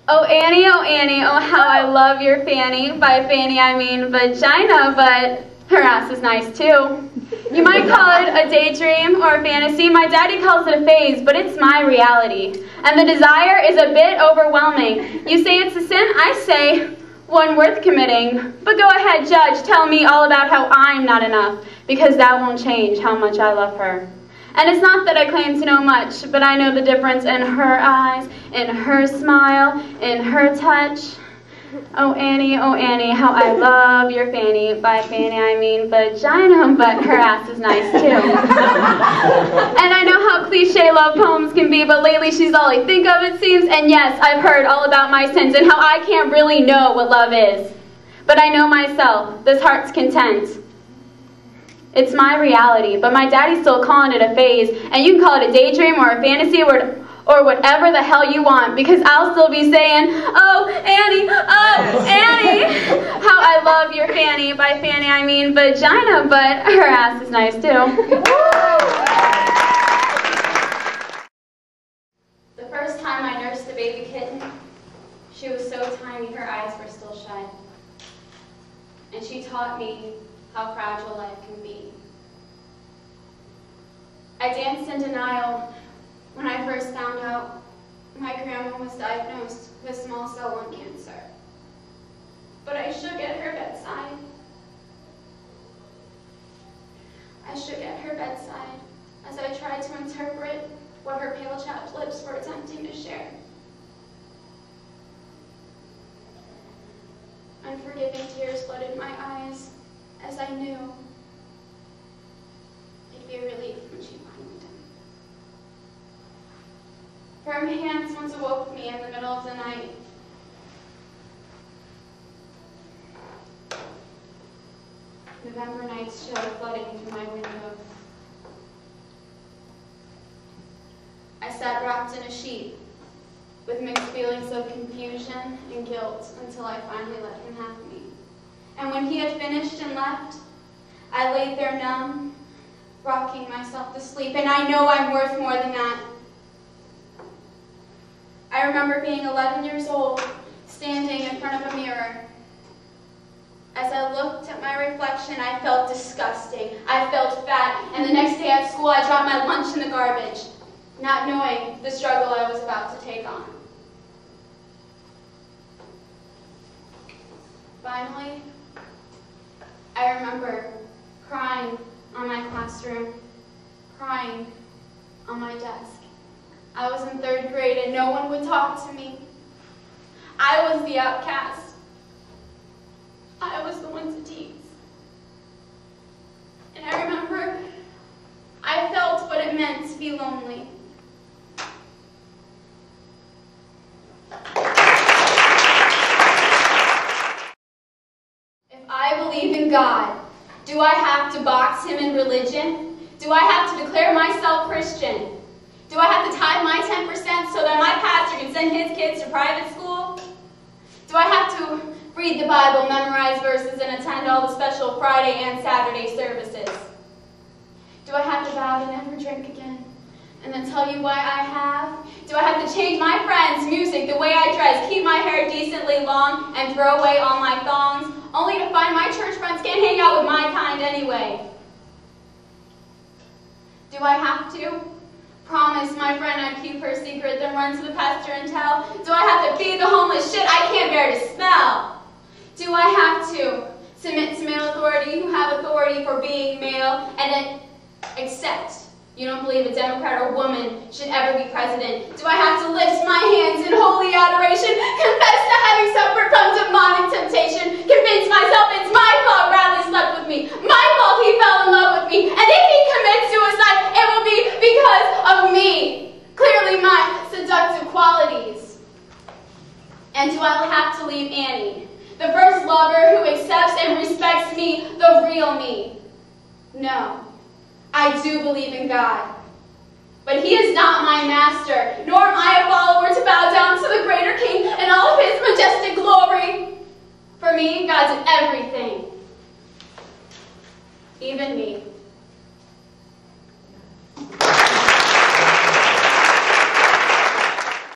Oh Annie, oh how I love your fanny. By fanny I mean vagina, but her ass is nice too. You might call it a daydream or a fantasy. My daddy calls it a phase, but it's my reality. And the desire is a bit overwhelming. You say it's a sin, I say one worth committing. But go ahead, judge, tell me all about how I'm not enough, because that won't change how much I love her. And it's not that I claim to know much, but I know the difference in her eyes, in her smile, in her touch. Oh Annie, how I love your fanny. By fanny I mean vagina, but her ass is nice too. And I know how cliche love poems can be, but lately she's all I think of, it seems. And yes, I've heard all about my sins and how I can't really know what love is. But I know myself, this heart's content. It's my reality, but my daddy's still calling it a phase, and you can call it a daydream or a fantasy or whatever the hell you want, because I'll still be saying, oh Annie, how I love your fanny. By fanny I mean vagina, but her ass is nice too. The first time I nursed the baby kitten, she was so tiny her eyes were still shut, and she taught me how fragile life can be. I danced in denial when I first found out my grandma was diagnosed with small cell lung cancer. But I shook at her bedside. As I tried to interpret what her pale chapped lips were attempting to share. Unforgiving tears flooded my eyes as I knew it'd be a relief when she finally died. Firm hands once awoke me in the middle of the night. November nights show flooding through my window. I sat wrapped in a sheet with mixed feelings of confusion and guilt until I finally let him have me. And when he had finished and left, I laid there numb, rocking myself to sleep, and I know I'm worth more than that. I remember being 11 years old, standing in front of a mirror. As I looked at my reflection, I felt disgusting. I felt fat, and the next day at school, I dropped my lunch in the garbage, not knowing the struggle I was about to take on. Finally, I remember crying on my classroom, crying on my desk. I was in 3rd grade and no one would talk to me. I was the outcast. I was the one to tease. And I remember I felt what it meant to be lonely. If I believe in God, do I have to box him in religion? Do I have to declare myself Christian? Do I have to tithe my 10% so that my pastor can send his kids to private school? Do I have to read the Bible, memorize verses, and attend all the special Friday and Saturday services? Do I have to vow to never drink again and then tell you why I have? Do I have to change my friends' music, the way I dress, keep my hair decently long, and throw away all my thongs, only to find my church friends can't hang out with my kind anyway? Do I have to promise my friend I'd keep her secret, then run to the pastor and tell? Do I have to feed the homeless shit I can't bear to smell? Do I have to submit to male authority who have authority for being male and then accept you don't believe a Democrat or woman should ever be president? Do I have to lift my hands in holy adoration, confess to having suffered from demonic temptation, convince myself it's my fault Bradley slept with me, my fault he fell in love with me, and if he commits suicide, it will be because of me, clearly my seductive qualities? And do I have to leave Annie, the first lover who accepts and respects me, the real me? No. I do believe in God, but he is not my master, nor am I a follower to bow down to the greater king in all of his majestic glory. For me, God's everything, even me.